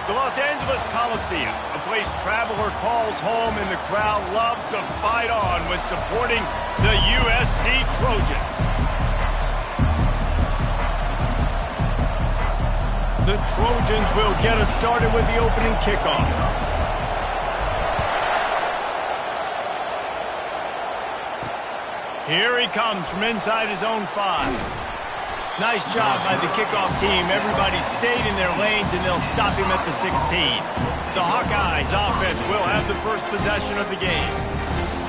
The Los Angeles Coliseum, a place traveler calls home and the crowd loves to fight on when supporting the USC Trojans. The Trojans will get us started with the opening kickoff. Here he comes from inside his own 5. Nice job by the kickoff team. Everybody stayed in their lanes, and they'll stop him at the 16. The Hawkeyes offense will have the first possession of the game.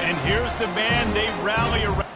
And here's the man they rally around.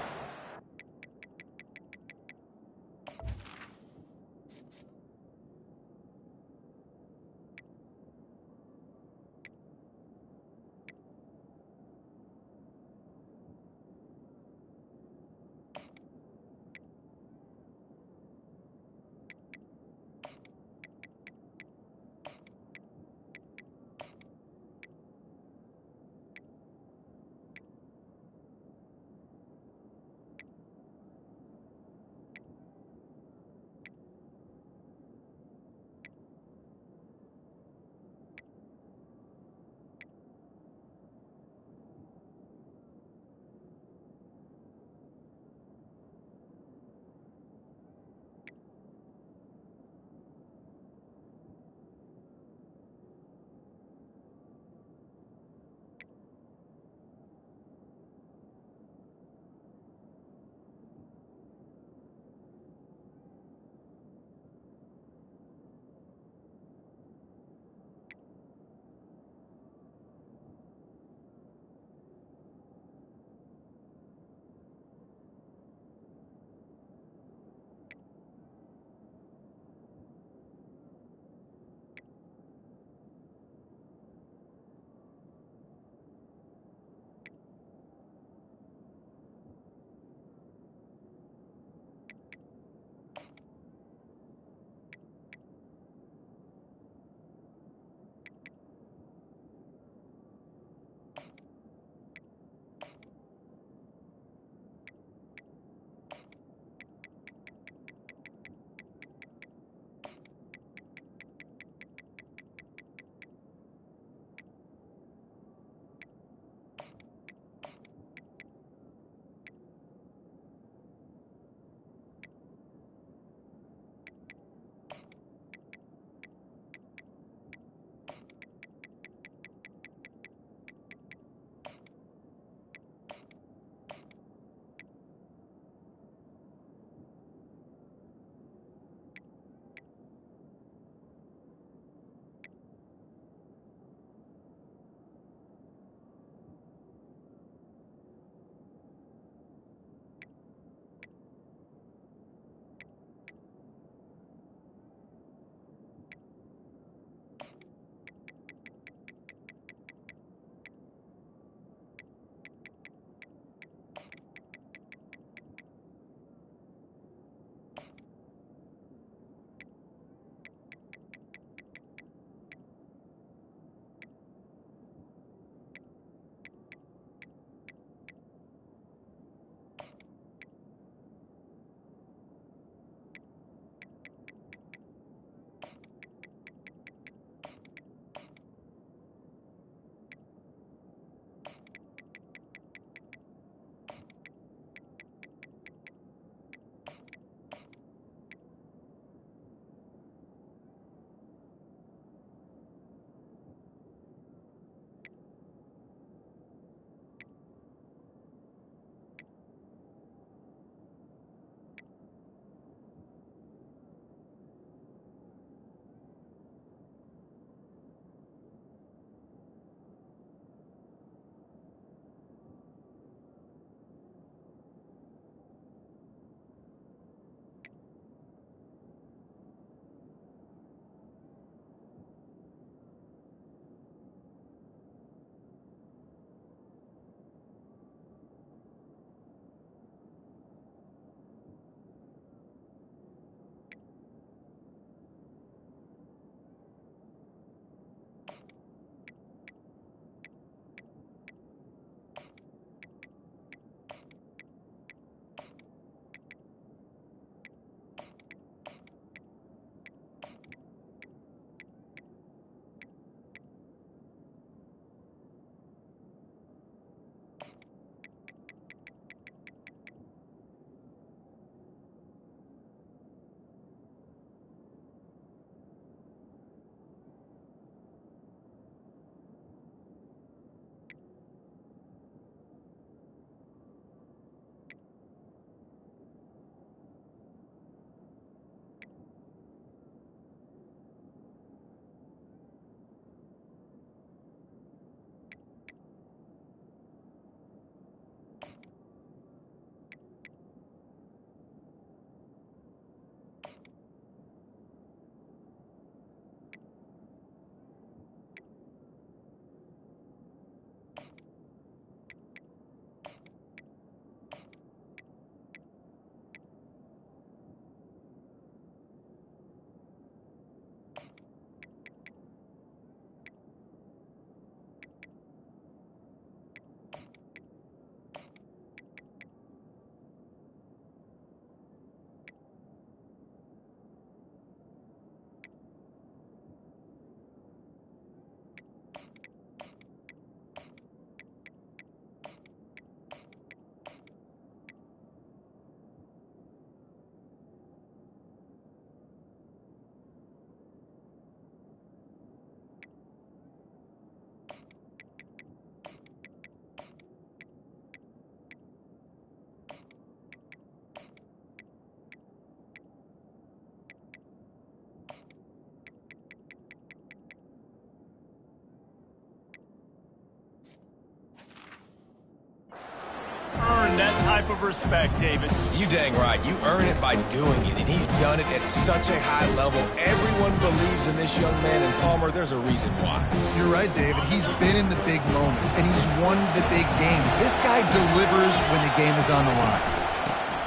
type of respect, David. You dang right. You earn it by doing it, and he's done it at such a high level. Everyone believes in this young man, and Palmer, there's a reason why. You're right, David. He's been in the big moments, and he's won the big games. This guy delivers when the game is on the line.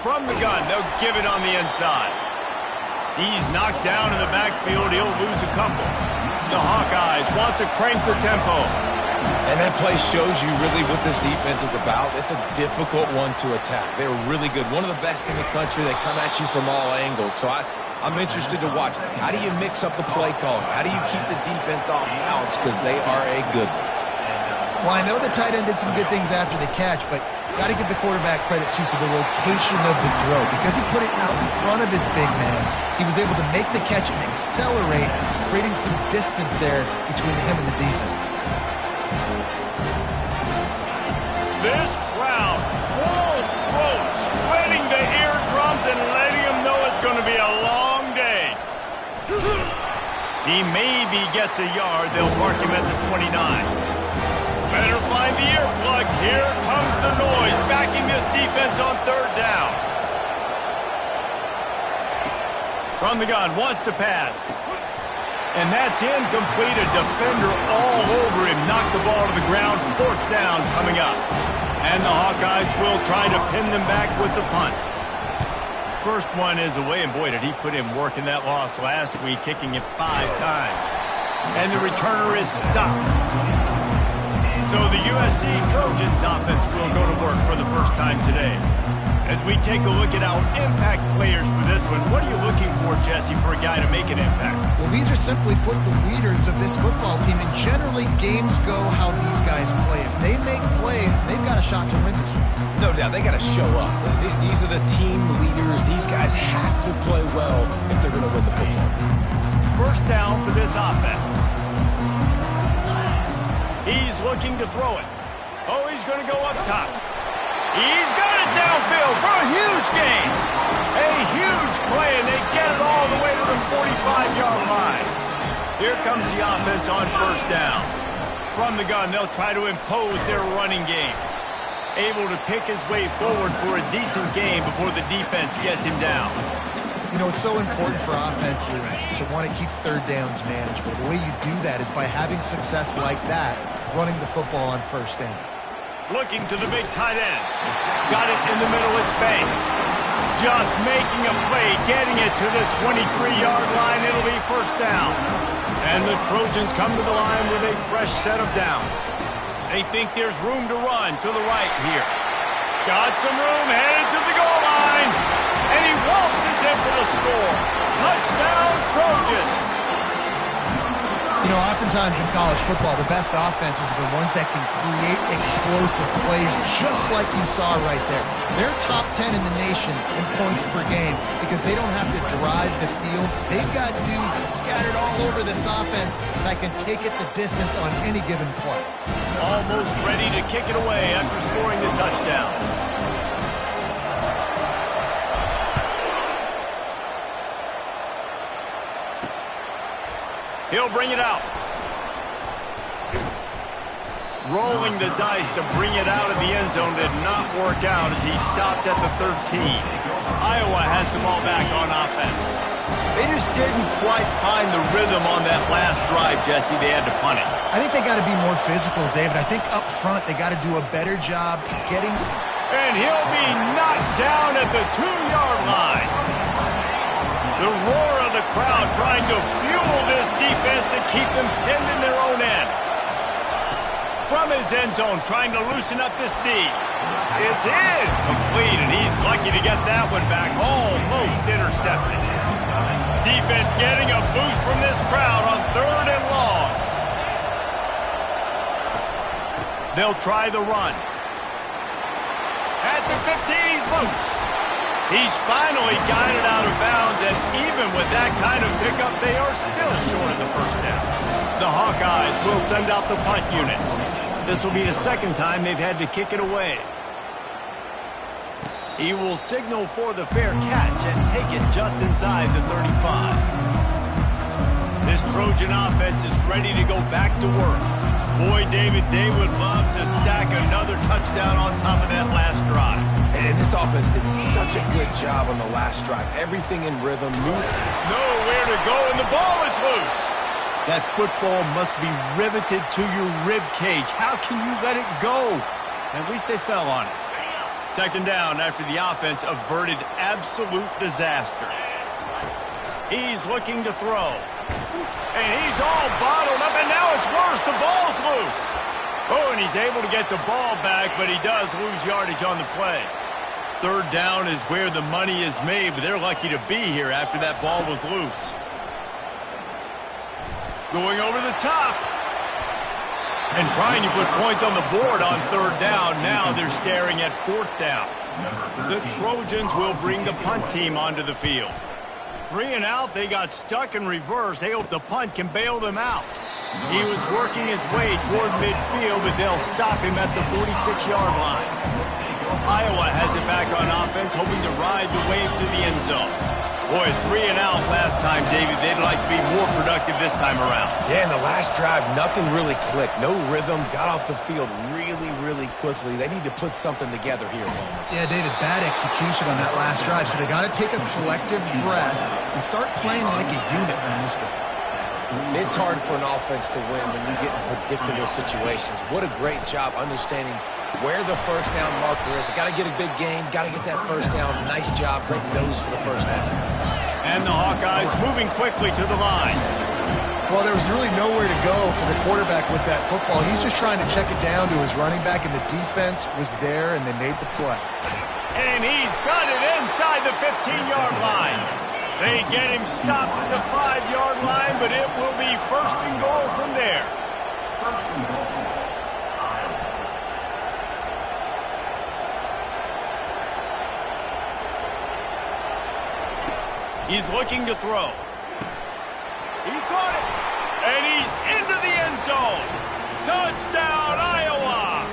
From the gun, they'll give it on the inside. He's knocked down in the backfield. He'll lose a couple. The Hawkeyes want to crank the tempo. And that play shows you really what this defense is about. It's a difficult one to attack. They're really good. One of the best in the country. They come at you from all angles. So I'm interested to watch. How do you mix up the play calling? How do you keep the defense off balance? Because they are a good one. Well, I know the tight end did some good things after the catch, but got to give the quarterback credit, too, for the location of the throw. Because he put it out in front of his big man, he was able to make the catch and accelerate, creating some distance there between him and the defense. This crowd, full throat, spreading the eardrums and letting them know it's going to be a long day. He maybe gets a yard. They'll mark him at the 29. Better find the earplugs. Here comes the noise, backing this defense on third down. From the gun, wants to pass. And that's incomplete. A defender all over him. Knocked the ball to the ground. Fourth down coming up. And the Hawkeyes will try to pin them back with the punt. First one is away, and boy, did he put in work in that loss last week, kicking it 5 times. And the returner is stopped. So the USC Trojans offense will go to work for the first time today. As we take a look at our impact players for this one, what are you looking for, Jesse, for a guy to make an impact? Well, these are simply put the leaders of this football team, and generally games go how these guys play. If they make plays, they've got a shot to win this one. No doubt, they got to show up. These are the team leaders. These guys have to play well if they're going to win the football game. First down for this offense. He's looking to throw it. Oh, he's going to go up top. He's got it downfield for a huge gain. A huge play, and they get it all the way to the 45-yard line. Here comes the offense on first down. From the gun, they'll try to impose their running game. Able to pick his way forward for a decent gain before the defense gets him down. You know, it's so important for offenses to want to keep third downs manageable. The way you do that is by having success like that, running the football on first down. Looking to the big tight end. Got it in the middle, it's Banks. Just making a play, getting it to the 23-yard line. It'll be first down. And the Trojans come to the line with a fresh set of downs. They think there's room to run to the right here. Got some room, headed to the goal line. And he waltzes in for the score. Touchdown, Trojans. You know, oftentimes in college football, the best offenses are the ones that can create explosive plays, just like you saw right there. They're top 10 in the nation in points per game because they don't have to drive the field. They've got dudes scattered all over this offense that can take it the distance on any given play. Almost ready to kick it away after scoring the touchdown. He'll bring it out. Rolling the dice to bring it out of the end zone did not work out as he stopped at the 13. Iowa has the ball back on offense. They just didn't quite find the rhythm on that last drive, Jesse. They had to punt it. I think they got to be more physical, David. I think up front they got to do a better job getting... And he'll be knocked down at the 2-yard line. The roar of the crowd trying to fuel this defense to keep them pinned in their own end. From his end zone, trying to loosen up this D. It's incomplete, and he's lucky to get that one back. Almost intercepted. Defense getting a boost from this crowd on 3rd and long. They'll try the run. At the 15, he's loose. He's finally got it out of bounds, and even with that kind of pickup, they are still short of the first down. The Hawkeyes will send out the punt unit. This will be the second time they've had to kick it away. He will signal for the fair catch and take it just inside the 35. This Trojan offense is ready to go back to work. Boy, David, they would love to stack another touchdown on top of that last drive. And this offense did such a good job on the last drive. Everything in rhythm. Nowhere to go, and the ball is loose. That football must be riveted to your rib cage. How can you let it go? At least they fell on it. Second down after the offense averted absolute disaster. He's looking to throw. And he's all bottled up, and now it's worse. The ball's loose. Oh, and he's able to get the ball back, but he does lose yardage on the play. Third down is where the money is made, but they're lucky to be here after that ball was loose. Going over the top. And trying to put points on the board on third down. Now they're staring at fourth down. The Trojans will bring the punt team onto the field. 3 and out, they got stuck in reverse. They hope the punt can bail them out. He was working his way toward midfield, but they'll stop him at the 46-yard line. Iowa has it back on offense, hoping to ride the wave to the end zone. Boy, 3 and out last time, David. They'd like to be more productive this time around. Yeah, in the last drive, nothing really clicked. No rhythm. Got off the field really, really quickly. They need to put something together here. Yeah, David, bad execution on that last drive. So they got to take a collective breath and start playing like a unit on this drive. It's hard for an offense to win when you get in predictable situations. What a great job understanding where the first down marker is. Got to get a big gain. Got to get that first down. Nice job breaking those for the first down. And the Hawkeyes moving quickly to the line. Well, there was really nowhere to go for the quarterback with that football. He's just trying to check it down to his running back, and the defense was there, and they made the play. And he's got it inside the 15-yard line. They get him stopped at the 5-yard line, but it will be first and goal from there. He's looking to throw. He caught it. And he's into the end zone. Touchdown, Iowa.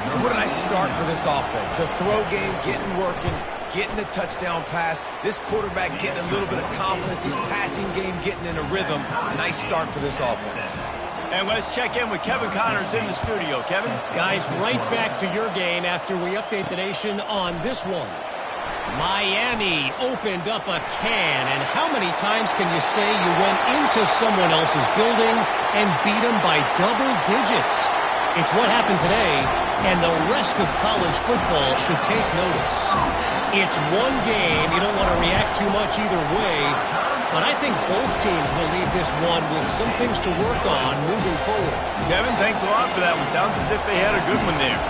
And what a nice start for this offense. The throw game getting working, getting the touchdown pass. This quarterback getting a little bit of confidence. His passing game getting in a rhythm. Nice start for this offense. And let's check in with Kevin Connors in the studio. Kevin? Guys, right back to your game after we update the nation on this one. Miami opened up a can, and how many times can you say you went into someone else's building and beat them by double digits? It's what happened today, and the rest of college football should take notice. It's one game. You don't want to react too much either way, but I think both teams will leave this one with some things to work on moving forward. Kevin, thanks a lot for that one. Sounds as if they had a good one there.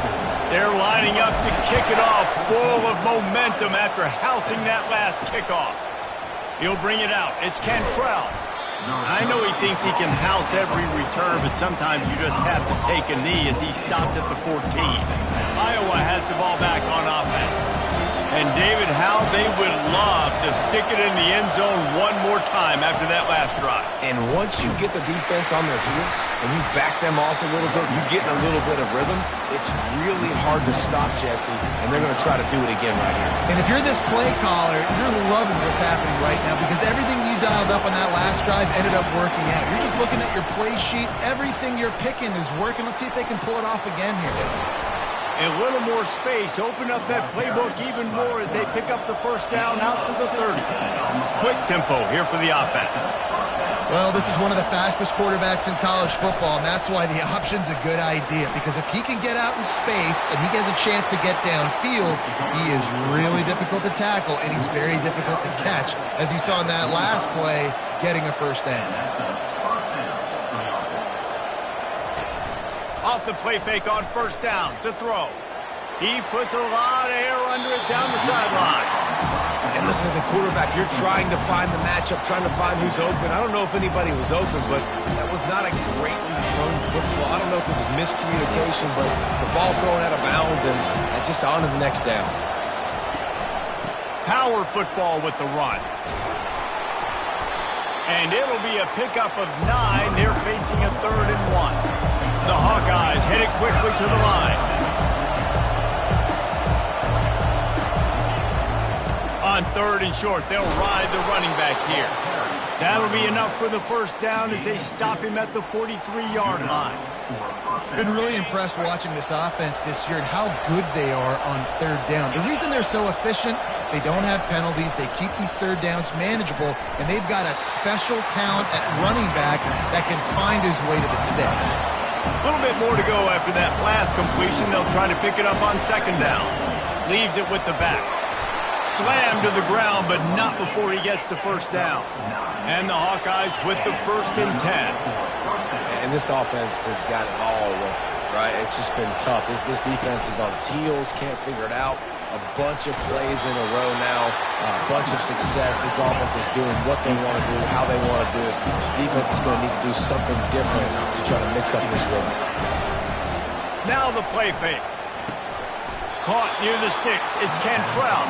They're lining up to kick it off, full of momentum after housing that last kickoff. He'll bring it out. It's Cantrell. I know he thinks he can house every return, but sometimes you just have to take a knee as he stopped at the 14. Iowa has the ball back on offense. And David, how they would love to stick it in the end zone one more time after that last drive. And once you get the defense on their heels and you back them off a little bit, you get in a little bit of rhythm, it's really hard to stop, Jesse, and they're going to try to do it again right here. And if you're this play caller, you're loving what's happening right now because everything you dialed up on that last drive ended up working out. You're just looking at your play sheet. Everything you're picking is working. Let's see if they can pull it off again here. A little more space, open up that playbook even more as they pick up the first down out to the 30. Quick tempo here for the offense. Well, this is one of the fastest quarterbacks in college football, and that's why the option's a good idea, because if he can get out in space and he has a chance to get downfield, he is really difficult to tackle, and he's very difficult to catch, as you saw in that last play, getting a first down. Off the play fake on first down to throw. He puts a lot of air under it down the sideline. And listen, as a quarterback, you're trying to find the matchup, trying to find who's open. I don't know if anybody was open, but that was not a greatly thrown football. I don't know if it was miscommunication, but the ball thrown out of bounds and just on to the next down. Power football with the run. And it'll be a pickup of 9. They're facing a 3rd and 1. The Hawkeyes headed quickly to the line. On 3rd and short, they'll ride the running back here. That'll be enough for the first down as they stop him at the 43-yard line. Been really impressed watching this offense this year and how good they are on third down. The reason they're so efficient, they don't have penalties, they keep these third downs manageable, and they've got a special talent at running back that can find his way to the sticks. A little bit more to go after that last completion. They'll try to pick it up on second down. Leaves it with the back. Slammed to the ground, but not before he gets the first down. And the Hawkeyes with the 1st and 10. And this offense has got it all working, right? It's just been tough. This defense is on its heels, can't figure it out. A bunch of plays in a row now, a bunch of success. This offense is doing what they want to do, how they want to do it. Defense is going to need to do something different to try to mix up this rhythm. Now the play fake. Caught near the sticks. It's Cantrell.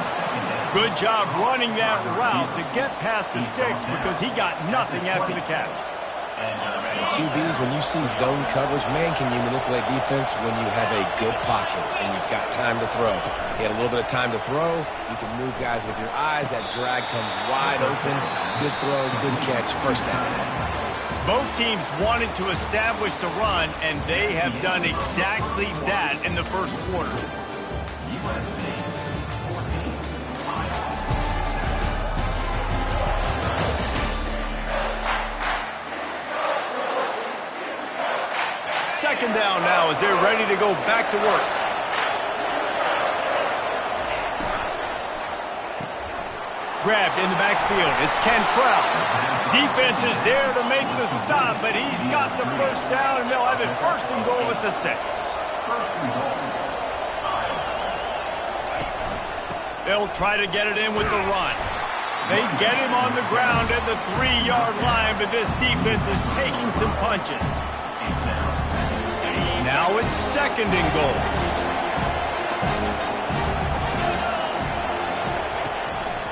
Good job running that route to get past the sticks because he got nothing after the catch. And QBs, when you see zone coverage, man, can you manipulate defense when you have a good pocket and you've got time to throw. He had a little bit of time to throw. You can move guys with your eyes. That drag comes wide open. Good throw, good catch, first down. Both teams wanted to establish the run, and they have done exactly that in the first quarter. Second down now as they're ready to go back to work. Grabbed in the backfield. It's Cantrell. Defense is there to make the stop, but he's got the first down, and they'll have it 1st and goal at the 6. They'll try to get it in with the run. They get him on the ground at the 3-yard line, but this defense is taking some punches. Now it's 2nd and goal.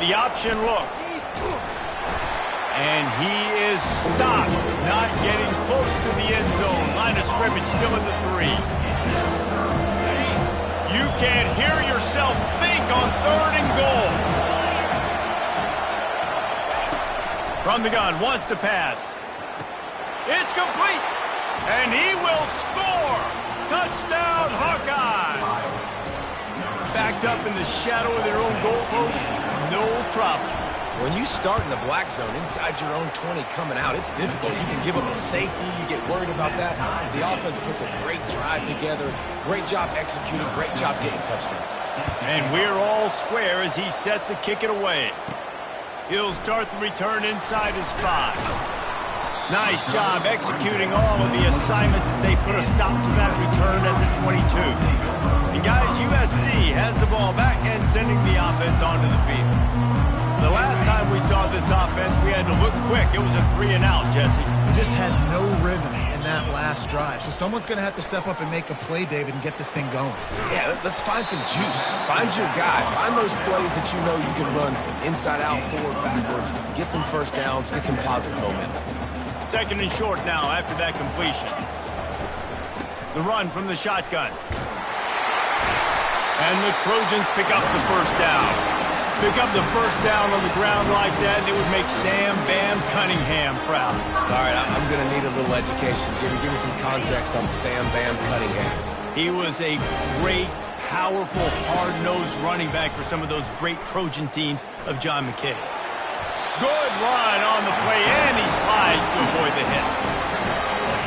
The option look. And he is stopped, not getting close to the end zone. Line of scrimmage still at the 3. You can't hear yourself think on 3rd and goal. From the gun, wants to pass. It's complete. And he will score! Touchdown, Hawkeye! Backed up in the shadow of their own goalpost, no problem. When you start in the black zone inside your own 20 coming out, it's difficult. You can give up a safety. You get worried about that. The offense puts a great drive together. Great job executing. Great job getting a touchdown. And we're all square as he's set to kick it away. He'll start the return inside his 5. Nice job executing all of the assignments as they put a stop to that return at the 22. And guys, USC has the ball back and sending the offense onto the field. The last time we saw this offense, we had to look quick. It was a 3-and-out, Jesse. They just had no rhythm in that last drive. So someone's going to have to step up and make a play, David, and get this thing going. Yeah, let's find some juice. Find your guy. Find those plays that you know you can run inside out, forward, backwards. Get some first downs. Get some positive momentum. 2nd and short now after that completion. The run from the shotgun. And the Trojans pick up the first down. Pick up the first down on the ground like that, and it would make Sam Bam Cunningham proud. All right, I'm going to need a little education. Give me some context on Sam Bam Cunningham. He was a great, powerful, hard-nosed running back for some of those great Trojan teams of John McKay. Good run on the play, and he slides to avoid the hit.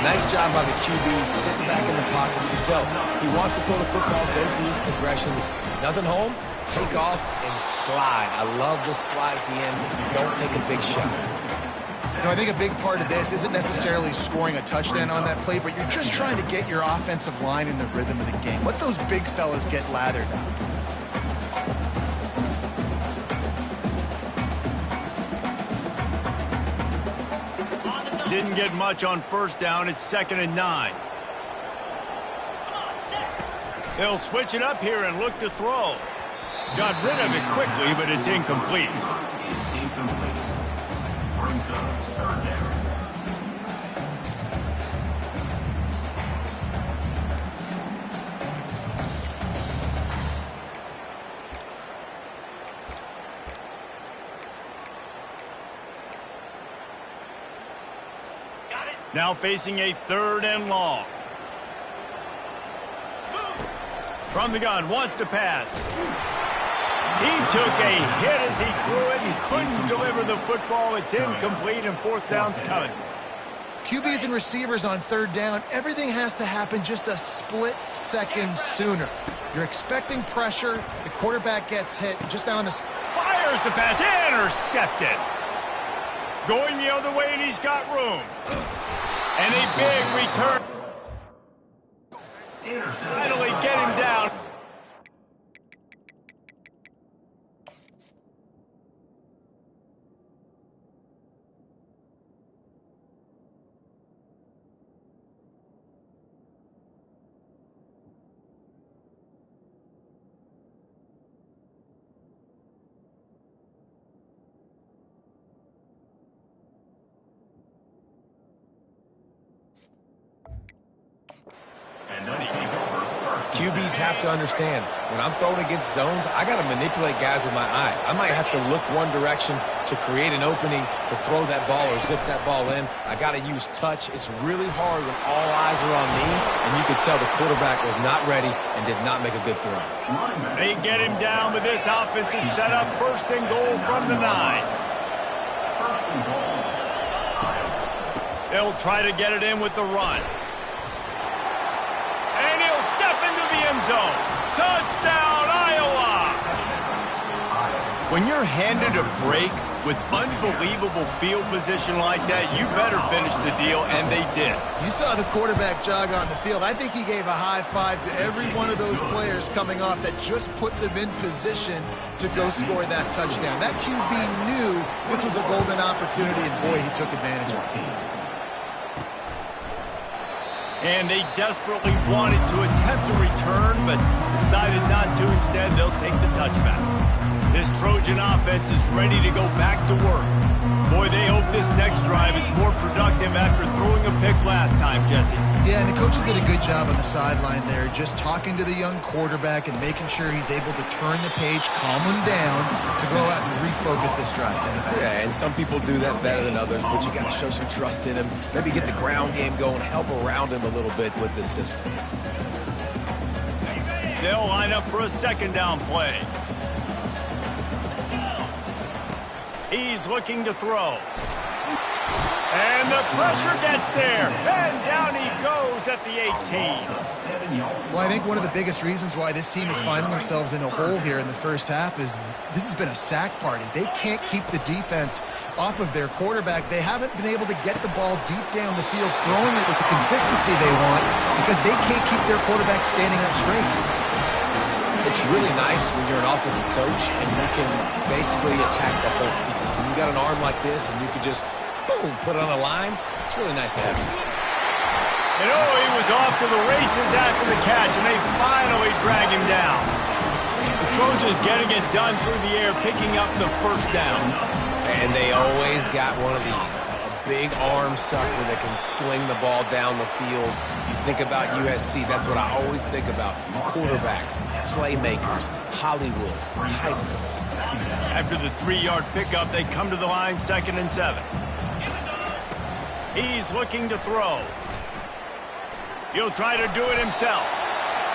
Nice job by the QB, sitting back in the pocket. You can tell he wants to throw the football, go through his progressions. Nothing home, take off, and slide. I love the slide at the end. Don't take a big shot. You know, I think a big part of this isn't necessarily scoring a touchdown on that play, but you're just trying to get your offensive line in the rhythm of the game. Let those big fellas get lathered up. Didn't get much on first down. It's 2nd and 9. They'll switch it up here and look to throw. Got rid of it quickly, but it's incomplete. Brings up 3rd down. Now facing a 3rd and long. From the gun, wants to pass. He took a hit as he threw it and couldn't deliver the football. It's incomplete, and 4th down's coming. QBs and receivers on 3rd down, everything has to happen just a split second sooner. You're expecting pressure, the quarterback gets hit, just down the... Fires the pass, intercepted. Going the other way, and he's got room. And a big return. Finally get him down. QBs have to understand, when I'm throwing against zones, I got to manipulate guys with my eyes. I might have to look one direction to create an opening to throw that ball or zip that ball in. I got to use touch. It's really hard when all eyes are on me, and you could tell the quarterback was not ready and did not make a good throw. They get him down, but this offense is set up 1st and goal from the 9. They'll try to get it in with the run. And he'll step into the end zone. Touchdown, Iowa! When you're handed a break with unbelievable field position like that, you better finish the deal, and they did. You saw the quarterback jog on the field. I think he gave a high five to every one of those players coming off that just put them in position to go score that touchdown. That QB knew this was a golden opportunity, and boy, he took advantage of it. And they desperately wanted to attempt a return, but decided not to. Instead, they'll take the touchback. This Trojan offense is ready to go back to work. Boy, they hope this next drive is more productive after throwing a pick last time, Jesse. Yeah, and the coaches did a good job on the sideline there, just talking to the young quarterback and making sure he's able to turn the page, calm him down, to go out and refocus this drive. Yeah, and some people do that better than others, but you got to show some trust in him. Maybe get the ground game going, help around him a little bit with this system. They'll line up for a 2nd down play. He's looking to throw. And the pressure gets there. And down he goes at the 18. Well, I think one of the biggest reasons why this team is finding themselves in a hole here in the first half is this has been a sack party. They can't keep the defense off of their quarterback. They haven't been able to get the ball deep down the field, throwing it with the consistency they want, because they can't keep their quarterback standing up straight. It's really nice when you're an offensive coach and you can basically attack the whole field. When you got an arm like this and you can just, boom, put it on a line, it's really nice to have you. And oh, he was off to the races after the catch, and they finally drag him down. The Trojans getting it done through the air, picking up the 1st down. And they always got one of these. A big arm sucker that can sling the ball down the field. You think about USC, that's what I always think about. Quarterbacks, playmakers, Hollywood, Heismans. After the 3-yard pickup, they come to the line, 2nd and 7. He's looking to throw. He'll try to do it himself.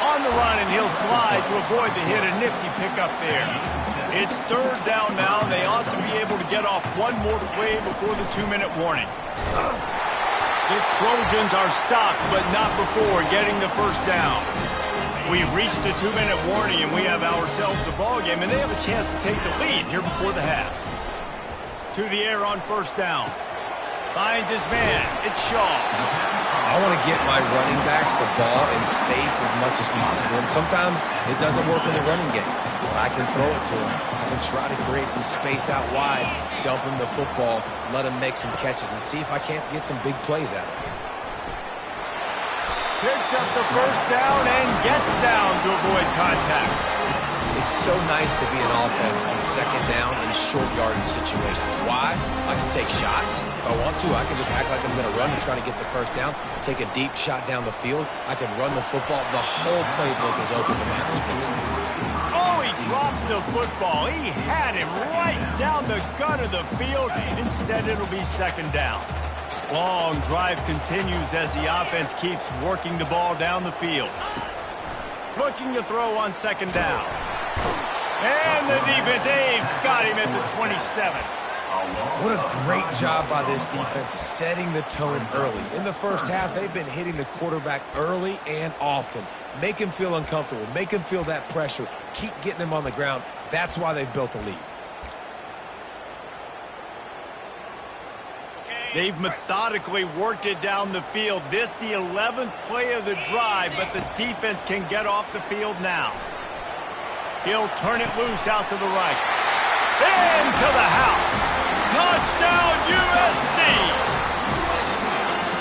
On the run, and he'll slide to avoid the hit. A nifty pickup there. It's 3rd down now, and they ought to be able to get off one more play before the 2-minute warning. The Trojans are stopped, but not before getting the 1st down. We've reached the 2-minute warning, and we have ourselves a ball game, and they have a chance to take the lead here before the half. To the air on 1st down. Finds his man. It's Shaw. I want to get my running backs the ball in space as much as possible, and sometimes it doesn't work in the running game. But I can throw it to him. I can try to create some space out wide, dump him the football, let him make some catches, and see if I can't get some big plays out of him. Picks up the 1st down and gets down to avoid contact. It's so nice to be an offense on 2nd down in short yardage situations. Why? I can take shots. If I want to, I can just act like I'm going to run and try to get the 1st down, take a deep shot down the field. I can run the football. The whole playbook is open to my disposal. Oh, he drops the football. He had him right down the gut of the field. Instead, it'll be 2nd down. Long drive continues as the offense keeps working the ball down the field. Looking to throw on second down. And the defense, they've got him at the 27. What a great job by this defense setting the tone early. In the first half, they've been hitting the quarterback early and often. Make him feel uncomfortable. Make him feel that pressure. Keep getting him on the ground. That's why they've built a lead. They've methodically worked it down the field. This the 11th play of the drive, but the defense can get off the field now. He'll turn it loose out to the right. Into the house. Touchdown, USC!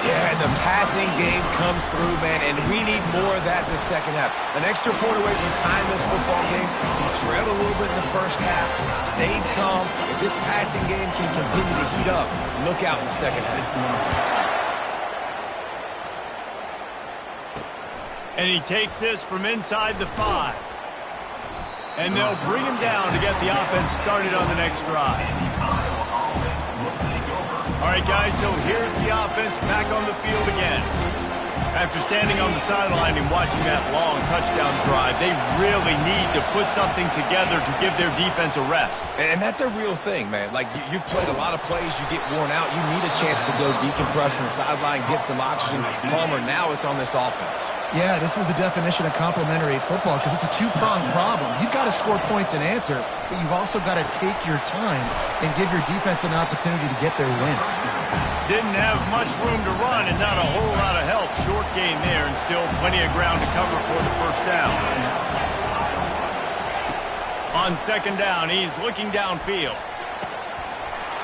Yeah, and the passing game comes through, man, and we need more of that in the second half. An extra point away from tying this football game. We trailed a little bit in the first half, stayed calm. If this passing game can continue to heat up, look out in the second half. And he takes this from inside the 5. And they'll bring him down to get the offense started on the next drive. All right, guys, so here's the offense back on the field again. After standing on the sideline and watching that long touchdown drive, they really need to put something together to give their defense a rest. And that's a real thing, man. Like, you played a lot of plays, you get worn out, you need a chance to go decompress on the sideline, get some oxygen. Palmer, now it's on this offense. Yeah, this is the definition of complementary football because it's a two-pronged problem. You've got to score points and answer, but you've also got to take your time and give your defense an opportunity to get their win. Didn't have much room to run and not a whole lot of help. Short gain there and still plenty of ground to cover for the first down. On second down, he's looking downfield.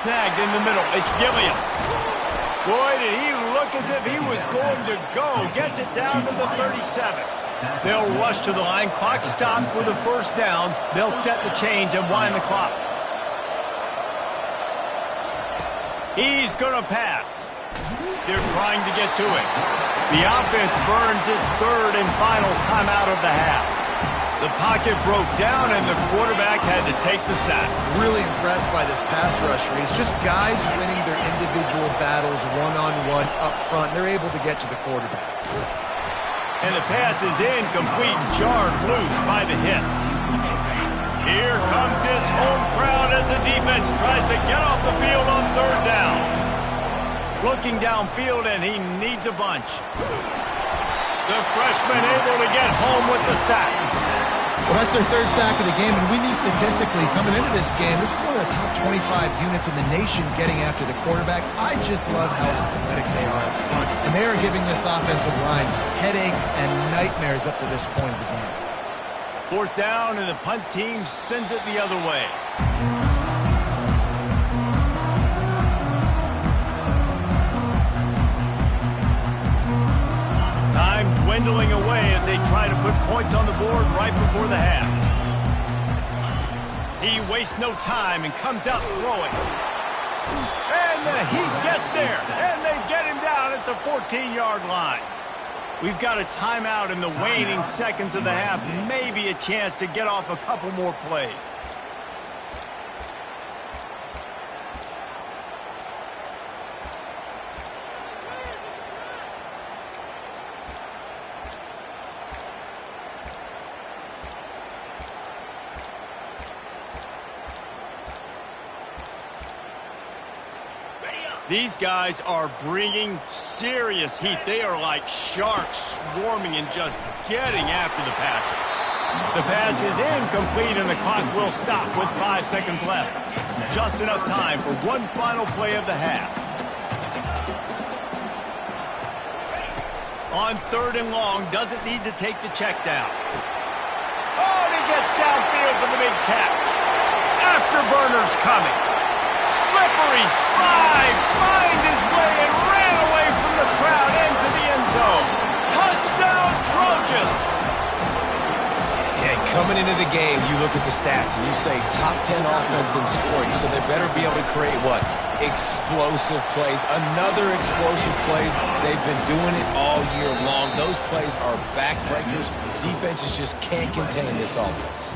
Snagged in the middle. It's Gilliam. Boy, did he look as if he was going to go. Gets it down to the 37. They'll rush to the line. Clock stopped for the first down. They'll set the chains and wind the clock. He's going to pass. They're trying to get to it. The offense burns its third and final timeout of the half. The pocket broke down, and the quarterback had to take the sack. Really impressed by this pass rush, Reese. Just guys winning their individual battles one-on-one up front. They're able to get to the quarterback. And the pass is incomplete, jarred loose by the hit. Here comes his home crowd as the defense tries to get off the field on third down. Looking downfield, and he needs a bunch. The freshman able to get home with the sack. Well, that's their third sack of the game, and we knew statistically coming into this game, this is one of the top 25 units in the nation getting after the quarterback. I just love how athletic they are up front. And they are giving this offensive line headaches and nightmares up to this point of the game. Fourth down, and the punt team sends it the other way. Time dwindling away as they try to put points on the board right before the half. He wastes no time and comes out throwing. And he gets there, and they get him down at the 14-yard line. We've got a timeout in the waning seconds of the half. Maybe a chance to get off a couple more plays. These guys are bringing serious heat. They are like sharks swarming and just getting after the passer. The pass is incomplete, and the clock will stop with 5 seconds left. Just enough time for one final play of the half. On third and long, doesn't need to take the check down. Oh, and he gets downfield for the big catch. Afterburners coming. Slippery slide, find his way and ran away from the crowd into the end zone. Touchdown, Trojans! Yeah, coming into the game, you look at the stats and you say top 10 offense in scoring, so they better be able to create what? Explosive plays. Another explosive plays. They've been doing it all year long. Those plays are backbreakers. Defenses just can't contain this offense.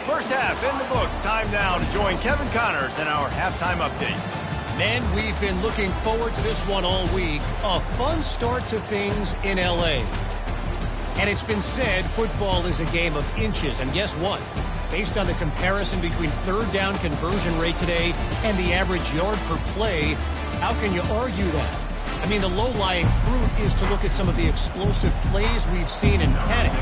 First half in the books. Time now to join Kevin Connors in our halftime update. Men, we've been looking forward to this one all week. A fun start to things in L.A. And it's been said football is a game of inches. And guess what? Based on the comparison between third down conversion rate today and the average yard per play, how can you argue that? I mean, the low-lying fruit is to look at some of the explosive plays we've seen in panic.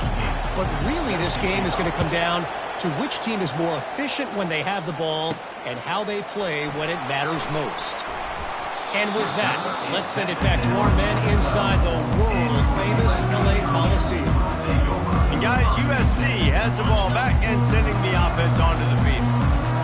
But really, this game is going to come down to which team is more efficient when they have the ball and how they play when it matters most. And with that, let's send it back to our men inside the world-famous LA Coliseum. And guys, USC has the ball back and sending the offense onto the field.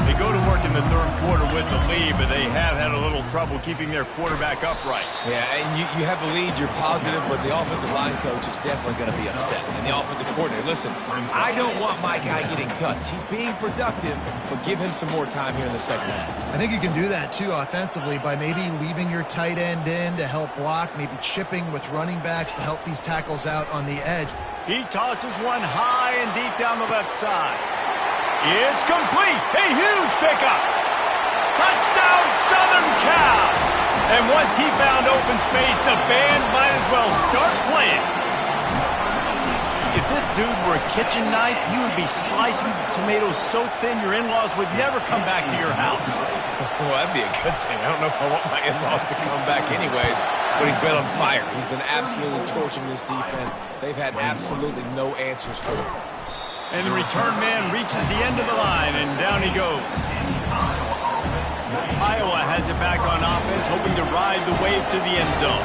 They go to work in the third quarter with the lead, but they have had a little trouble keeping their quarterback upright. Yeah, and you have the lead, you're positive, but the offensive line coach is definitely going to be upset. And the offensive coordinator, listen, I don't want my guy getting touched. He's being productive, but give him some more time here in the second half. I think you can do that, too, offensively, by maybe leaving your tight end in to help block, maybe chipping with running backs to help these tackles out on the edge. He tosses one high and deep down the left side. It's complete. A huge pickup. Touchdown, Southern Cal. And once he found open space, the band might as well start playing. If this dude were a kitchen knife, he would be slicing tomatoes so thin your in-laws would never come back to your house. Well, that'd be a good thing. I don't know if I want my in-laws to come back anyways, but he's been on fire. He's been absolutely torching this defense. They've had absolutely no answers for him. And the return man reaches the end of the line, and down he goes. Iowa has it back on offense, hoping to ride the wave to the end zone.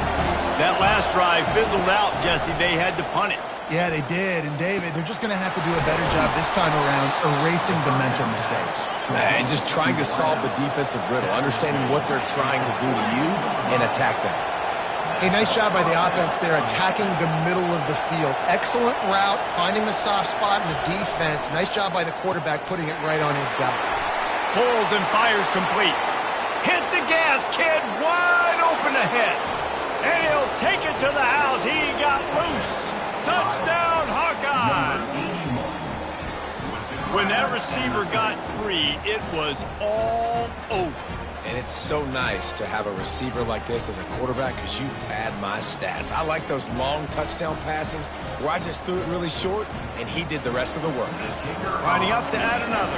That last drive fizzled out, Jesse. They had to punt it. Yeah, they did. And, David, they're just going to have to do a better job this time around erasing the mental mistakes. And just trying to solve the defensive riddle, understanding what they're trying to do to you and attack them. Hey, nice job by the offense there, attacking the middle of the field. Excellent route, finding the soft spot in the defense. Nice job by the quarterback putting it right on his guy. Pulls and fires complete. Hit the gas, kid, wide open ahead. And he'll take it to the house. He got loose. Touchdown, Hawkeye. When that receiver got free, it was all over. And it's so nice to have a receiver like this as a quarterback because you pad my stats. I like those long touchdown passes where I just threw it really short and he did the rest of the work. Lining up to add another.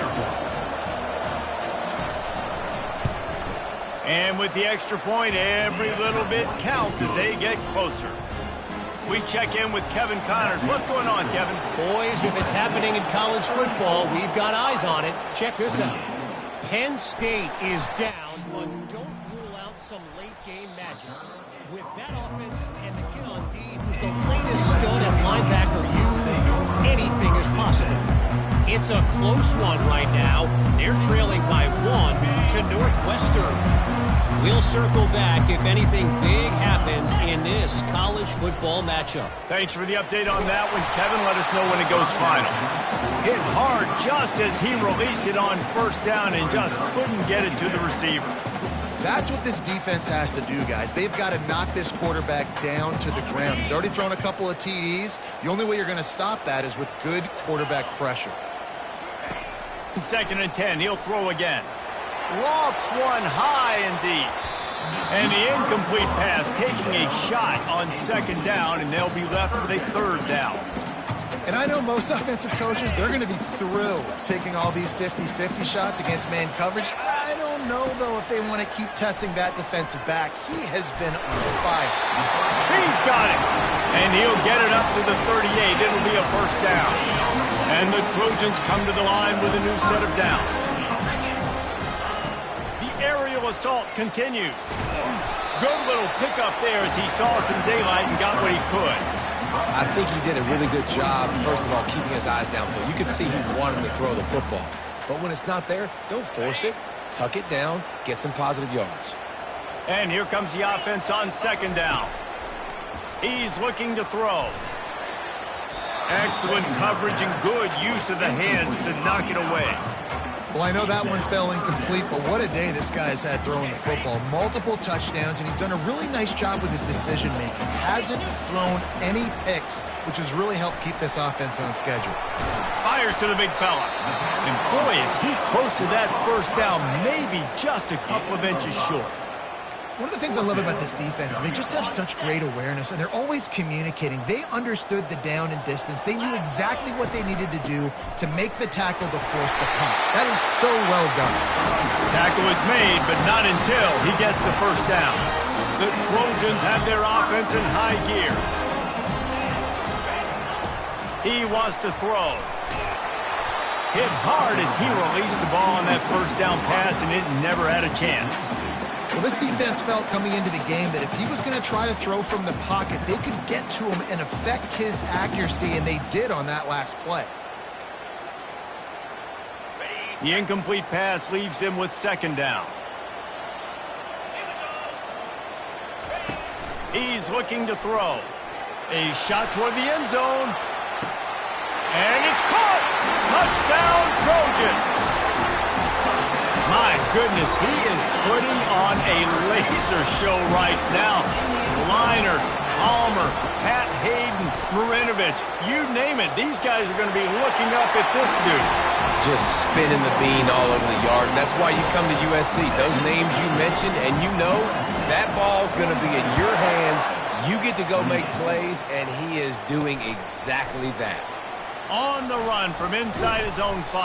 And with the extra point, every little bit counts as they get closer. We check in with Kevin Connors. What's going on, Kevin? Boys, if it's happening in college football, we've got eyes on it. Check this out. Penn State is down, but don't rule out some late-game magic. With that offense and the kid on D, who's the latest stud at linebacker, anything is possible. It's a close one right now. They're trailing by 1 to Northwestern. We'll circle back if anything big happens in this college football matchup. Thanks for the update on that one, Kevin. Let us know when it goes final. Hit hard just as he released it on first down and just couldn't get it to the receiver. That's what this defense has to do, guys. They've got to knock this quarterback down to the ground. He's already thrown a couple of TDs. The only way you're going to stop that is with good quarterback pressure. 2nd and 10, he'll throw again. Lofts one high and deep. And the incomplete pass taking a shot on 2nd down, and they'll be left with a 3rd down. And I know most offensive coaches, they're going to be thrilled taking all these 50-50 shots against man coverage. I don't know, though, if they want to keep testing that defensive back. He has been on fire. He's got it. And he'll get it up to the 38. It'll be a 1st down. And the Trojans come to the line with a new set of downs. The aerial assault continues. Good little pickup there as he saw some daylight and got what he could. I think he did a really good job, first of all, keeping his eyes downfield. You could see he wanted to throw the football. But when it's not there, don't force it. Tuck it down, get some positive yards. And here comes the offense on 2nd down. He's looking to throw. Excellent coverage and good use of the hands to knock it away. Well, I know that one fell incomplete, but what a day this guy's had throwing the football. Multiple touchdowns, and he's done a really nice job with his decision-making. Hasn't thrown any picks, which has really helped keep this offense on schedule. Fires to the big fella. And boy, is he close to that 1st down, maybe just a couple of inches short. One of the things I love about this defense is they just have such great awareness, and they're always communicating. They understood the down and distance. They knew exactly what they needed to do to make the tackle to force the punt. That is so well done. Tackle is made, but not until he gets the first down. The Trojans have their offense in high gear. He wants to throw. Hit hard as he released the ball on that first down pass, and it never had a chance. Well, this defense felt coming into the game that if he was going to try to throw from the pocket, they could get to him and affect his accuracy, and they did on that last play. The incomplete pass leaves him with second down. He's looking to throw. A shot toward the end zone. And it's caught! Touchdown, Trojan! My goodness, he is putting on a laser show right now. Liner, Palmer, Pat Hayden, Marinovich, you name it. These guys are going to be looking up at this dude. Just spinning the bean all over the yard. And that's why you come to USC. Those names you mentioned, and you know that ball's going to be in your hands. You get to go make plays, and he is doing exactly that. On the run from inside his own 5.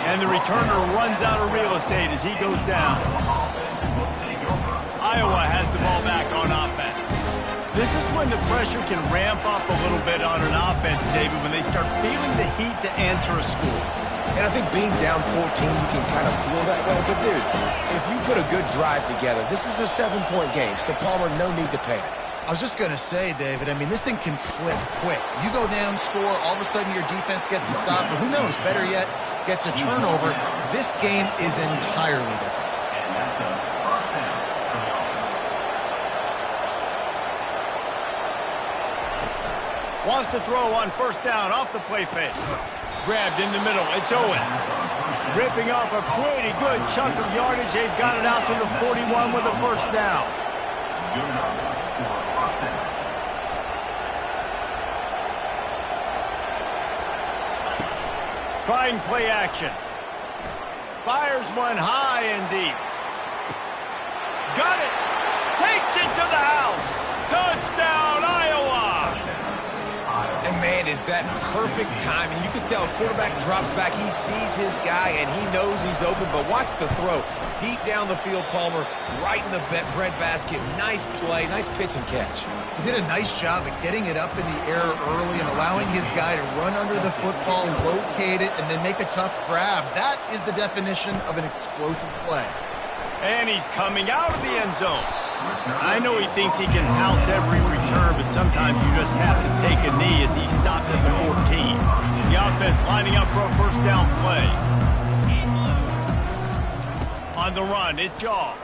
And the returner runs out of real estate as he goes down. Iowa has the ball back on offense. This is when the pressure can ramp up a little bit on an offense, David, when they start feeling the heat to answer a score. And I think being down 14, you can kind of feel that way. But, dude, if you put a good drive together, this is a 7-point game, so Palmer, no need to panic. I was just going to say, David, I mean, this thing can flip quick. You go down, score, all of a sudden your defense gets a stop, or who knows, better yet, gets a turnover. This game is entirely different. Wants to throw on first down off the play fake. Grabbed in the middle. It's Owens. Ripping off a pretty good chunk of yardage. They've got it out to the 41 with a first down. Trying play action. Fires one high and deep. Got it. Takes it to the house. Touchdown, Iowa. And, man, is that perfect timing. You can tell a quarterback drops back. He sees his guy, and he knows he's open. But watch the throw. Deep down the field, Palmer, right in the breadbasket. Nice play, nice pitch and catch. He did a nice job of getting it up in the air early and allowing his guy to run under the football, locate it, and then make a tough grab. That is the definition of an explosive play. And he's coming out of the end zone. I know he thinks he can house every return, but sometimes you just have to take a knee as he stopped at the 14. The offense lining up for a first down play. On the run, it's Jaw.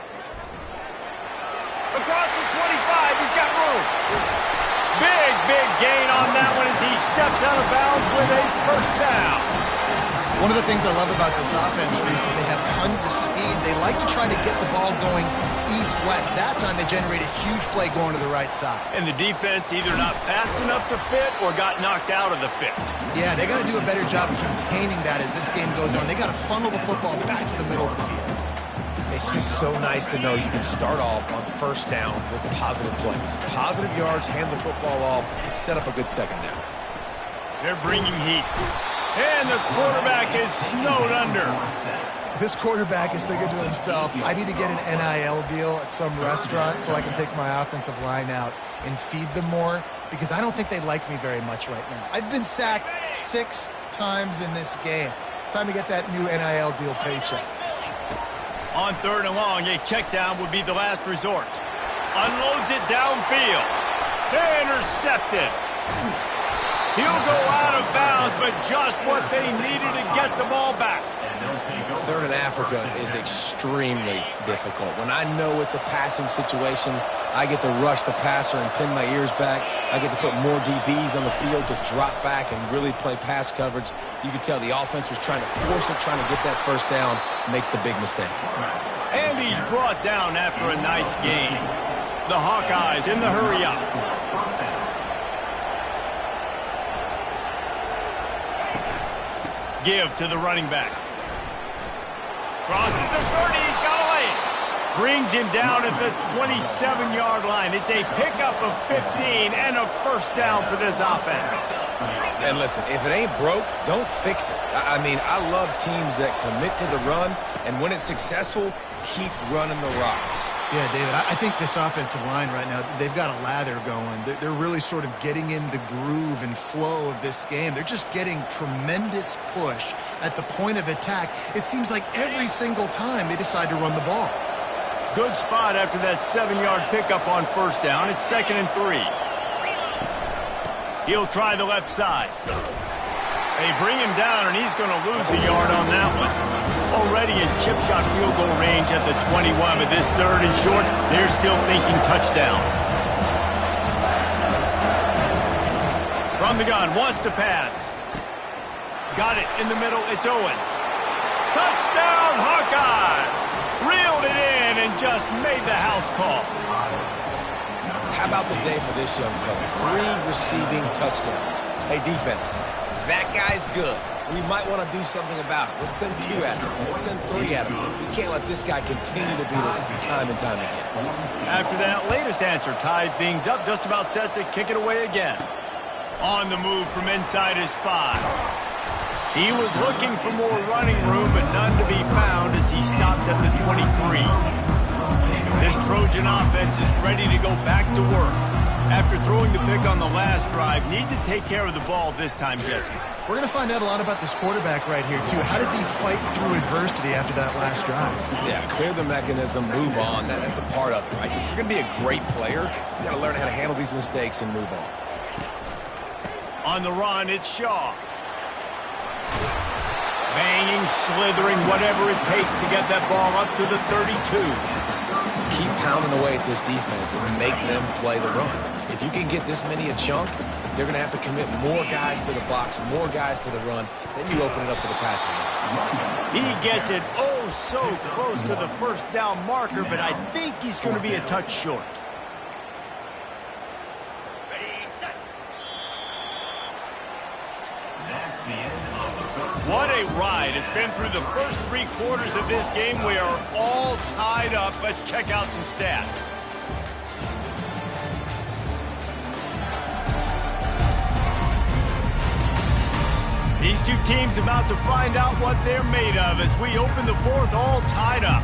Across the 25, he's got room. Big gain on that one as he steps out of bounds with a first down. One of the things I love about this offense, Reese, is they have tons of speed. They like to try to get the ball going east-west. That time they generate a huge play going to the right side. And the defense either not fast enough to fit or got knocked out of the fit. Yeah, they got to do a better job containing that as this game goes on. They got to funnel the football back to the middle of the field. It's just so nice to know you can start off on first down with positive plays. Positive yards, hand the football off, set up a good second down. They're bringing heat. And the quarterback is snowed under. This quarterback is thinking to himself, I need to get an NIL deal at some restaurant so I can take my offensive line out and feed them more, because I don't think they like me very much right now. I've been sacked 6 times in this game. It's time to get that new NIL deal paycheck. On third and long, a check down would be the last resort. Unloads it downfield. Intercepted. He'll go out of bounds, but just what they needed to get the ball back. Third in Africa is extremely difficult. When I know it's a passing situation, I get to rush the passer and pin my ears back. I get to put more DBs on the field to drop back and really play pass coverage. You can tell the offense was trying to force it, trying to get that first down, makes the big mistake. And he's brought down after a nice game. The Hawkeyes in the hurry up. Give to the running back. Crosses the 30, he's got a lane. Brings him down at the 27-yard line. It's a pickup of 15 and a first down for this offense. And listen, if it ain't broke, don't fix it. I mean, I love teams that commit to the run, and when it's successful, keep running the rock. Yeah, David, I think this offensive line right now, they've got a lather going. They're really sort of getting in the groove and flow of this game. They're just getting tremendous push at the point of attack. It seems like every single time they decide to run the ball. Good spot after that 7-yard pickup on first down. It's 2nd and 3. He'll try the left side. They bring him down, and he's going to lose a yard on that one. Already in chip shot field goal range at the 21, but this 3rd and short, they're still thinking touchdown. From the gun, wants to pass. Got it in the middle, it's Owens. Touchdown, Hawkeyes! Reeled it in and just made the house call. How about the day for this young fella? 3 receiving touchdowns. Hey, defense, that guy's good. We might want to do something about it. Let's send 2 at him. Let's send 3 at him. We can't let this guy continue to beat us time and time again. After that latest answer tied things up, just about set to kick it away again. On the move from inside his 5. He was looking for more running room, but none to be found as he stopped at the 23. This Trojan offense is ready to go back to work. After throwing the pick on the last drive, need to take care of the ball this time, Jesse. We're going to find out a lot about this quarterback right here, too. How does he fight through adversity after that last drive? Yeah, clear the mechanism, move on. That's a part of it, right? If you're going to be a great player, you got to learn how to handle these mistakes and move on. On the run, it's Shaw. Banging, slithering, whatever it takes to get that ball up to the 32. Keep pounding away at this defense and make them play the run. If you can get this many a chunk, they're going to have to commit more guys to the box, more guys to the run. Then you open it up for the passing game. He gets it oh so close to the first down marker, but I think he's going to be a touch short. What a ride. It's been through the first 3 quarters of this game. We are all tied up. Let's check out some stats. These 2 teams about to find out what they're made of as we open the 4th all tied up.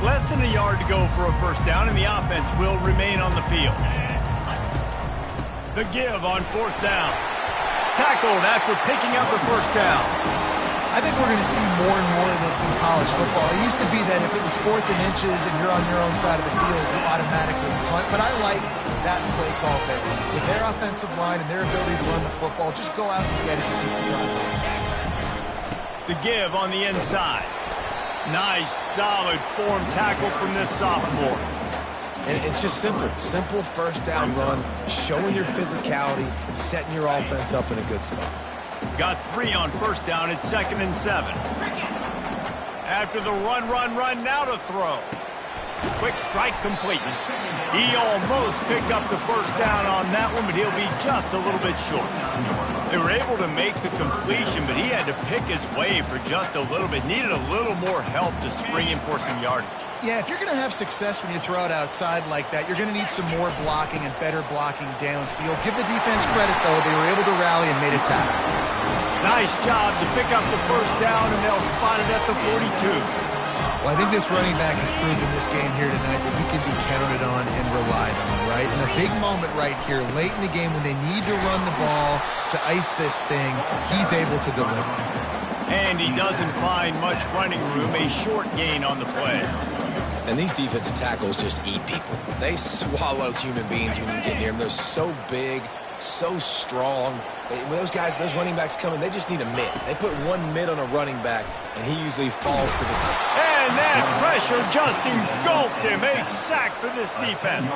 Less than a yard to go for a first down, and the offense will remain on the field. The give on 4th down. Tackled after picking up the first down. I think we're going to see more and more of this in college football. It used to be that if it was 4th and inches and you're on your own side of the field, you automatically punt. But I like that play call there. With their offensive line and their ability to run the football, just go out and get it and keep it running. The give on the inside. Nice, solid form tackle from this sophomore. And it's just simple. Simple first down run, showing your physicality, setting your offense up in a good spot. Got 3 on first down. It's 2nd and 7. After the run, now to throw. Quick strike complete. He almost picked up the first down on that one, but he'll be just a little bit short. They were able to make the completion, but he had to pick his way for just a little bit. Needed a little more help to spring in for some yardage. Yeah, if you're going to have success when you throw it outside like that, you're going to need some more blocking and better blocking downfield. Give the defense credit, though. They were able to rally and made a tackle. Nice job to pick up the first down, and they'll spot it at the 42. Well, I think this running back has proved in this game here tonight that he can be counted on and relied on, right? In a big moment right here, late in the game when they need to run the ball to ice this thing, he's able to deliver. And he doesn't find much running room, a short gain on the play. And these defensive tackles just eat people. They swallow human beings when you get near them. They're so big, so strong. When those guys, those running backs come in, they just need a mid. They put one mid on a running back, and he usually falls to the... And that pressure just engulfed him. A sack for this defense.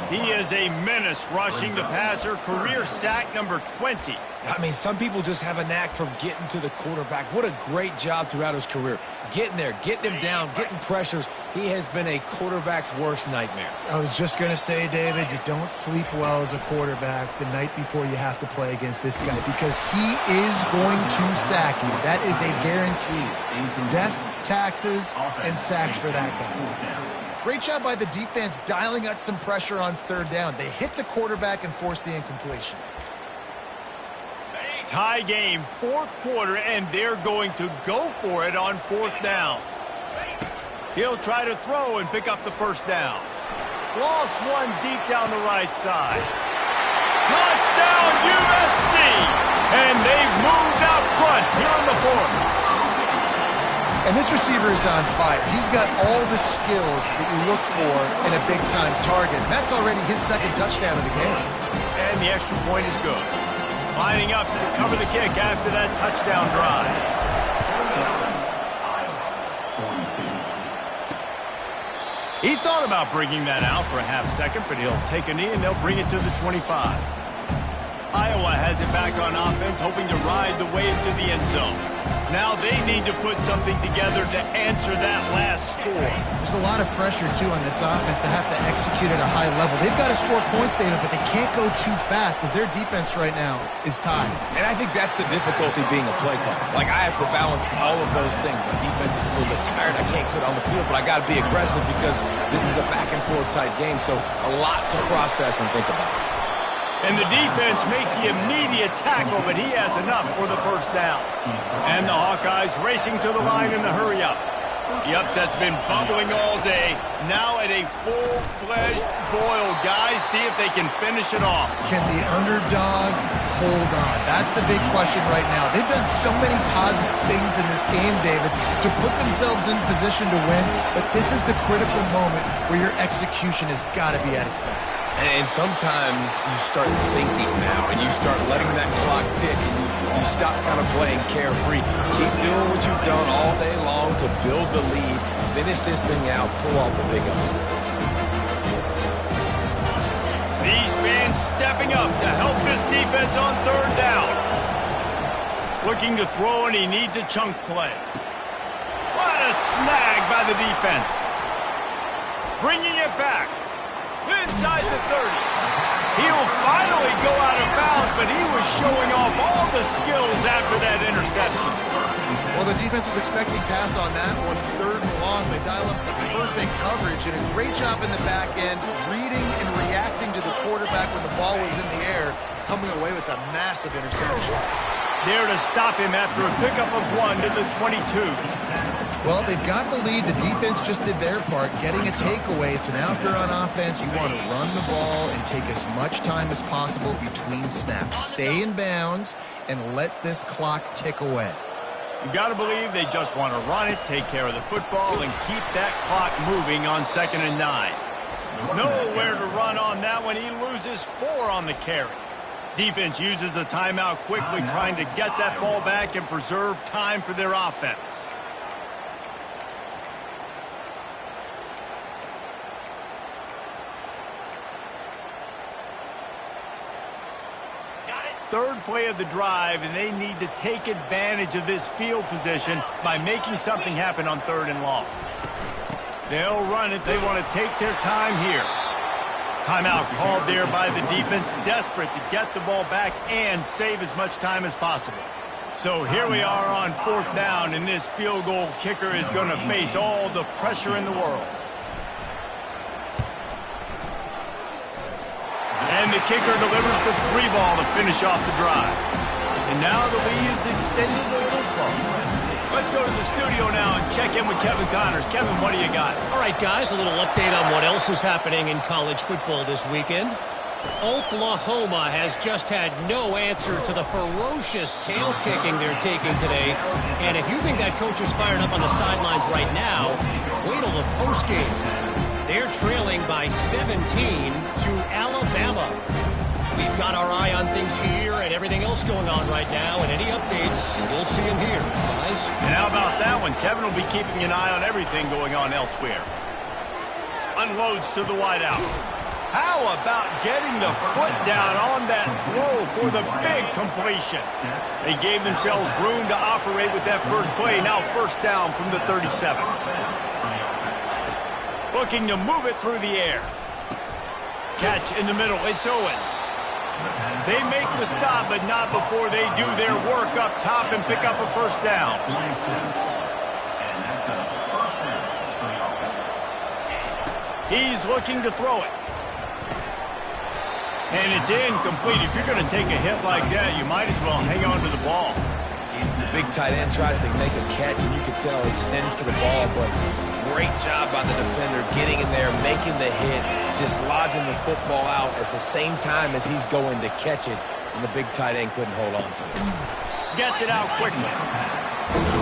He is a menace rushing the passer. Career sack number 20. I mean, some people just have a knack for getting to the quarterback. What a great job throughout his career. Getting there, getting him down, getting pressures. He has been a quarterback's worst nightmare. I was just going to say, David, you don't sleep well as a quarterback the night before you have to play against this guy because he is going to sack you. That is a guarantee. Death, taxes, and sacks for that guy. Great job by the defense dialing out some pressure on third down. They hit the quarterback and forced the incompletion. Tie game, fourth quarter, and they're going to go for it on fourth down. He'll try to throw and pick up the first down. Lost one deep down the right side. Touchdown, USC! And they've moved out front here in the fourth. And this receiver is on fire. He's got all the skills that you look for in a big-time target. And that's already his second touchdown of the game. And the extra point is good. Lining up to cover the kick after that touchdown drive. He thought about bringing that out for a half second, but he'll take a knee and they'll bring it to the 25. Iowa has it back on offense, hoping to ride the wave to the end zone. Now they need to put something together to answer that last score. There's a lot of pressure, too, on this offense to have to execute at a high level. They've got to score points, David, but they can't go too fast because their defense right now is tied. And I think that's the difficulty being a play caller. Like, I have to balance all of those things. My defense is a little bit tired. I can't put on the field, but I got to be aggressive because this is a back-and-forth type game, so a lot to process and think about. And the defense makes the immediate tackle, but he has enough for the first down. And the Hawkeyes racing to the line in the hurry-up. The upset's been bubbling all day. Now at a full-fledged boil, guys. See if they can finish it off. Can the underdog hold on? That's the big question right now. They've done so many positive things in this game, David, to put themselves in position to win, but this is the critical moment where your execution has got to be at its best. And sometimes you start thinking now, and you start letting that clock tick, and you stop kind of playing carefree. Keep doing what you've done all day long to build the lead, finish this thing out, pull off the big upset. These fans stepping up to help this defense on third down. Looking to throw, and he needs a chunk play. What a snag by the defense. Bringing it back. Inside the 30. He'll finally go out of bounds, but he was showing off all the skills after that interception. Well, the defense was expecting pass on that one. Third and long. They dial up the perfect coverage and a great job in the back end, reading and reacting to the quarterback when the ball was in the air, coming away with a massive interception. There to stop him after a pickup of one to the 22. Well, they've got the lead. The defense just did their part, getting a takeaway. So now if you're on offense, you want to run the ball and take as much time as possible between snaps. Stay in bounds and let this clock tick away. You got to believe they just want to run it, take care of the football, and keep that clock moving on 2nd and 9. Nowhere to run on that one. He loses 4 on the carry. Defense uses a timeout quickly, trying to get that ball back and preserve time for their offense. Third play of the drive, and they need to take advantage of this field position by making something happen on 3rd and long. They'll run it. They want to take their time here. Timeout called there by the defense, desperate to get the ball back and save as much time as possible. So here we are on 4th down, and this field goal kicker is going to face all the pressure in the world. And the kicker delivers the 3 ball to finish off the drive. And now the lead is extended a little further. Let's go to the studio now and check in with Kevin Connors. Kevin, what do you got? All right, guys, a little update on what else is happening in college football this weekend. Oklahoma has just had no answer to the ferocious tail kicking they're taking today. And if you think that coach is fired up on the sidelines right now, wait till the postgame. They're trailing by 17 to Alabama. We've got our eye on things here and everything else going on right now, and any updates, you'll see them here, guys. And how about that one? Kevin will be keeping an eye on everything going on elsewhere. Unloads to the wideout. How about getting the foot down on that throw for the big completion? They gave themselves room to operate with that first play. Now first down from the 37. Looking to move it through the air. Catch in the middle. It's Owens. They make the stop, but not before they do their work up top and pick up a first down. He's looking to throw it. And it's incomplete. If you're going to take a hit like that, you might as well hang on to the ball. Big tight end tries to make a catch, and you can tell he extends for the ball, but great job by the defender getting in there, making the hit, dislodging the football out at the same time as he's going to catch it, and the big tight end couldn't hold on to it. Gets it out quickly.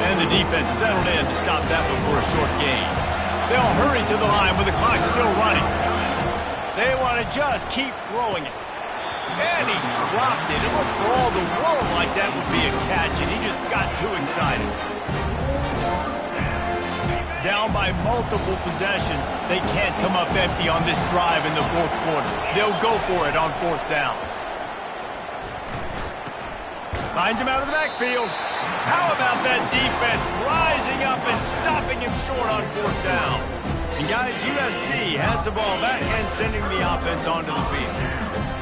And the defense settled in to stop that one for a short gain. They'll hurry to the line with the clock still running. They want to just keep throwing it. And he dropped it. It looked for all the world like that would be a catch, and he just got too excited. Down by multiple possessions, they can't come up empty on this drive in the fourth quarter. They'll go for it on fourth down. Finds him out of the backfield. How about that defense rising up and stopping him short on fourth down? And guys, USC has the ball back and sending the offense onto the field.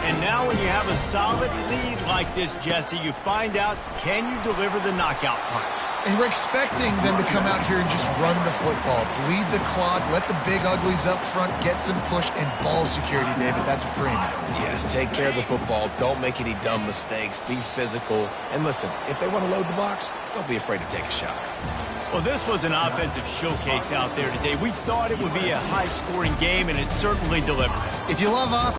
And now when you have a solid lead like this, Jesse, you find out, can you deliver the knockout punch? And we're expecting them to come out here and just run the football, bleed the clock, let the big uglies up front, get some push and ball security, David. That's a premium. Yes, take care of the football. Don't make any dumb mistakes. Be physical. And listen, if they want to load the box, don't be afraid to take a shot. Well, this was an offensive showcase out there today. We thought it would be a high-scoring game, and it certainly delivered. If you love offense,